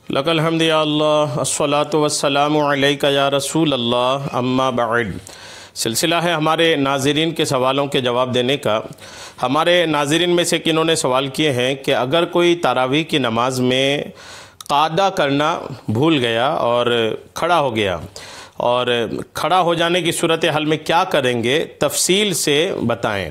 لک الحمد یا اللہ الصلاۃ والسلام علیک یا رسول اللہ اما بعد۔ سلسلہ ہے ہمارے ناظرین کے سوالوں کے جواب دینے کا۔ ہمارے ناظرین میں سے کنہوں نے سوال کیے ہیں کہ اگر کوئی تراویح کی نماز میں قعدہ کرنا بھول گیا اور کھڑا ہو گیا، اور کھڑا ہو جانے کی صورتحال میں کیا کریں گے، تفصیل سے بتائیں۔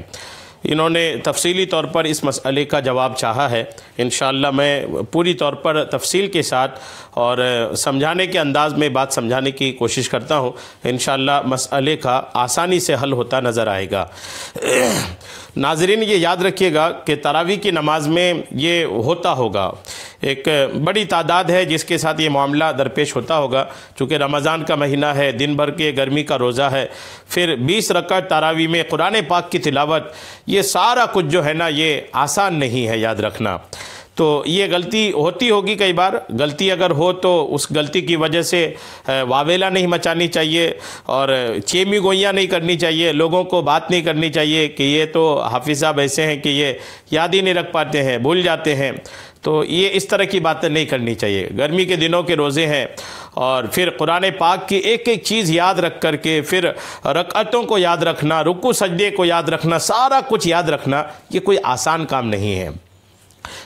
انہوں نے تفصیلی طور پر اس مسئلے کا جواب چاہا ہے۔ انشاءاللہ میں پوری طور پر تفصیل کے ساتھ اور سمجھانے کے انداز میں بات سمجھانے کی کوشش کرتا ہوں۔ انشاءاللہ مسئلے کا آسانی سے حل ہوتا نظر آئے گا۔ ناظرین یہ یاد رکھیے گا کہ تراویح کی نماز میں یہ ہوتا ہوگا، ایک بڑی تعداد ہے جس کے ساتھ یہ معاملہ درپیش ہوتا ہوگا، چونکہ رمضان کا مہینہ ہے، دن بھر کے گرمی کا روزہ ہے، پھر 20 رکعت تراویح میں قرآن پاک کی تلاوت، یہ سارا کچھ جو ہے نا یہ آسان نہیں ہے یاد رکھنا۔ تو یہ غلطی ہوتی ہوگی کئی بار۔ غلطی اگر ہو تو اس غلطی کی وجہ سے واویلا نہیں مچانی چاہیے اور چیمی گوئیاں نہیں کرنی چاہیے، لوگوں کو بات نہیں کرنی چاہیے کہ یہ تو حافظ صاحب ایسے ہیں کہ یہ یاد ہی نہیں رکھ پاتے ہیں، بھول جاتے ہیں۔ تو یہ اس طرح کی باتیں نہیں کرنی چاہیے۔ گرمی کے دنوں کے روزے ہیں اور پھر قرآن پاک کی ایک ایک چیز یاد رکھ کر کے پھر رکعتوں کو یاد رکھنا، رکوع سجدے کو یاد رکھنا، سارا کچھ یاد رکھنا، یہ کوئی آسان کام نہیں ہے۔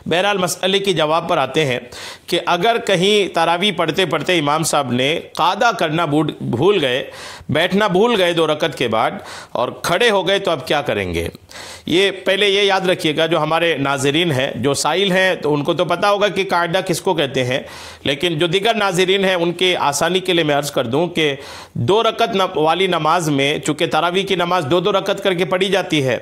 بہرحال مسئلے کی جواب پر آتے ہیں کہ اگر کہیں تراویح پڑھتے پڑھتے امام صاحب نے قعدہ کرنا بھول گئے، بیٹھنا بھول گئے 2 رکعت کے بعد اور کھڑے ہو گئے، تو اب کیا کریں گے؟ یہ پہلے یہ یاد رکھیے گا، جو ہمارے ناظرین ہیں، جو سائل ہیں تو ان کو تو پتہ ہوگا کہ قاعدہ کس کو کہتے ہیں، لیکن جو دیگر ناظرین ہیں ان کے آسانی کے لیے میں عرض کر دوں کہ 2 رکعت والی نماز میں چونکہ تراویح کی نماز 2 رکعت کر کے پڑھی جاتی ہے،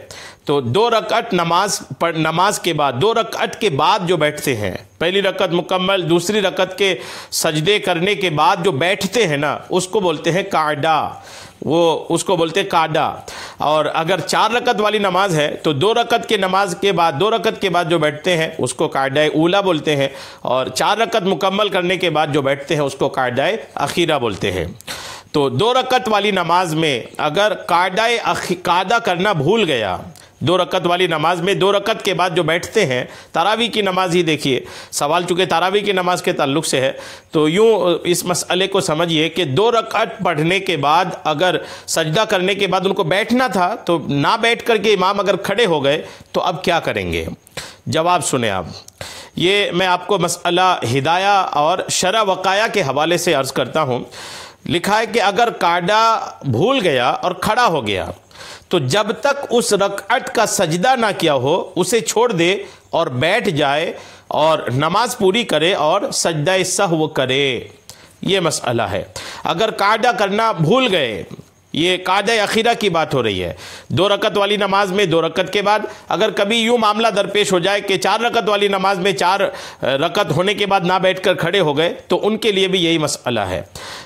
تو 2 رکعت نماز کے بعد 2 رکعت کے بعد جو بیٹھتے ہیں، پہلی رکعت مکمل، دوسری رکعت کے سجدے کرنے کے بعد جو بیٹھتے ہیں نا، اس کو بولتے ہیں قعدہ، اس کو بولتے ہیں قعدہ۔ اور اگر 4 رکعت والی نماز ہے تو 2 رکعت کے نماز کے بعد 2 رکعت کے بعد جو بیٹھتے ہیں اس کو قعدہ اولا بولتے ہیں، اور 4 رکعت مکمل کرنے کے بعد جو بیٹھتے ہیں اس کو قعدہ اخیرہ بولتے ہیں۔ تو 2 رکعت والی نماز میں اگر قعدہ کرنا بھول گیا، 2 رکعت والی نماز میں 2 رکعت کے بعد جو بیٹھتے ہیں، تراویح کی نماز ہی دیکھیے، سوال چونکہ تراویح کی نماز کے تعلق سے ہے، تو یوں اس مسئلے کو سمجھیے کہ 2 رکعت پڑھنے کے بعد اگر سجدہ کرنے کے بعد ان کو بیٹھنا تھا تو نہ بیٹھ کر کے امام اگر کھڑے ہو گئے تو اب کیا کریں گے؟ جواب سنیں آپ۔ یہ میں آپ کو مسئلہ ہدایہ اور شرع وقایہ کے حوالے سے عرض کرتا ہوں۔ لکھا ہے کہ اگر قعدہ بھول گیا اور کھڑا ہو گیا تو جب تک اس رکعت کا سجدہ نہ کیا ہو اسے چھوڑ دے اور بیٹھ جائے اور نماز پوری کرے اور سجدہ سہو کرے۔ یہ مسئلہ ہے۔ اگر قعدہ کرنا بھول گئے، یہ قعدہ اخیرہ کی بات ہو رہی ہے، 2 رکعت والی نماز میں 2 رکعت کے بعد اگر کبھی یوں معاملہ درپیش ہو جائے کہ 4 رکعت والی نماز میں 4 رکعت ہونے کے بعد نہ بیٹھ کر کھڑے ہو گئے تو ان کے لیے بھی یہی مسئلہ ہے۔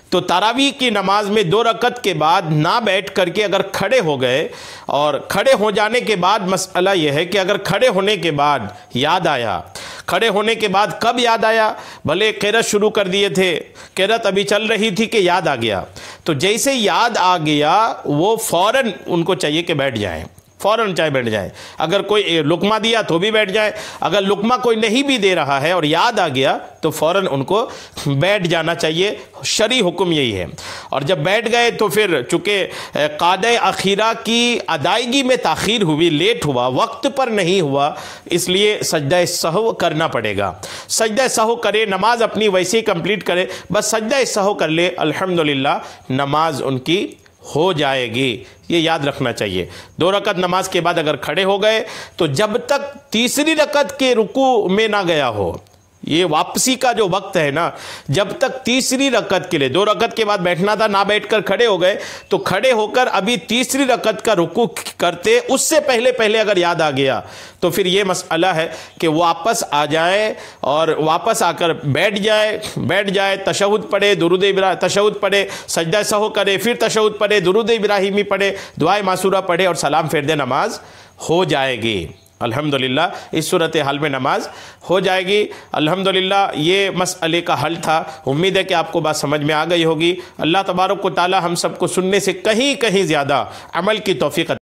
تو تراویح کی نماز میں 2 رکعت کے بعد نہ بیٹھ کر کے اگر کھڑے ہو گئے، اور کھڑے ہو جانے کے بعد مسئلہ یہ ہے کہ اگر کھڑے ہونے کے بعد یاد آیا، کھڑے ہونے کے بعد کب یاد آیا؟ بھلے قرأت شروع کر دیے تھے، قرأت ابھی چل رہی تھی کہ یاد آ گیا، تو جیسے یاد آ گیا وہ فوراً ان کو چاہیے کہ بیٹھ جائیں، فوراً چاہے بیٹھ جائیں۔ اگر کوئی لقمہ دیا تو بھی بیٹھ جائیں، اگر لقمہ کوئی نہیں بھی دے رہا ہے اور یاد آ گیا تو فوراً ان کو بیٹھ جانا چاہیے۔ شرعی حکم یہی ہے۔ اور جب بیٹھ گئے تو پھر چونکہ قعدہ اخیرہ کی ادائیگی میں تاخیر ہوئی، لیٹ ہوا، وقت پر نہیں ہوا، اس لیے سجدہ سہو کرنا پڑے گا۔ سجدہ سہو کرے، نماز اپنی ویسے ہی کمپلیٹ کرے، بس سجدہ سہو کر لے، الحمدللہ نماز ان کی ہو جائے گی۔ یہ یاد رکھنا چاہیے۔ 2 رکعت نماز کے بعد اگر کھڑے ہو گئے تو جب تک تیسری رکعت کے رکوع میں نہ گیا ہو، یہ واپسی کا جو وقت ہے نا، جب تک تیسری رکعت کے لیے 2 رکعت کے بعد بیٹھنا تھا، نہ بیٹھ کر کھڑے ہو گئے، تو کھڑے ہو کر ابھی تیسری رکعت کا رکوع کرتے اس سے پہلے اگر یاد آ گیا تو پھر یہ مسئلہ ہے کہ واپس آ جائے اور واپس آ کر بیٹھ جائے، تشہد پڑھے، تشہد پڑھے، سجدہ سہو کرے، پھر تشہد پڑھے، درود ابراہیمی پڑھے، دعائے معصورہ پڑھے اور سلام پھیر دے، نماز ہو جائے گی۔ الحمدللہ اس صورتحال میں نماز ہو جائے گی۔ الحمدللہ یہ مسئلے کا حل تھا۔ امید ہے کہ آپ کو بات سمجھ میں آ گئی ہوگی۔ اللہ تبارک و تعالی ہم سب کو سننے سے کہیں زیادہ عمل کی توفیق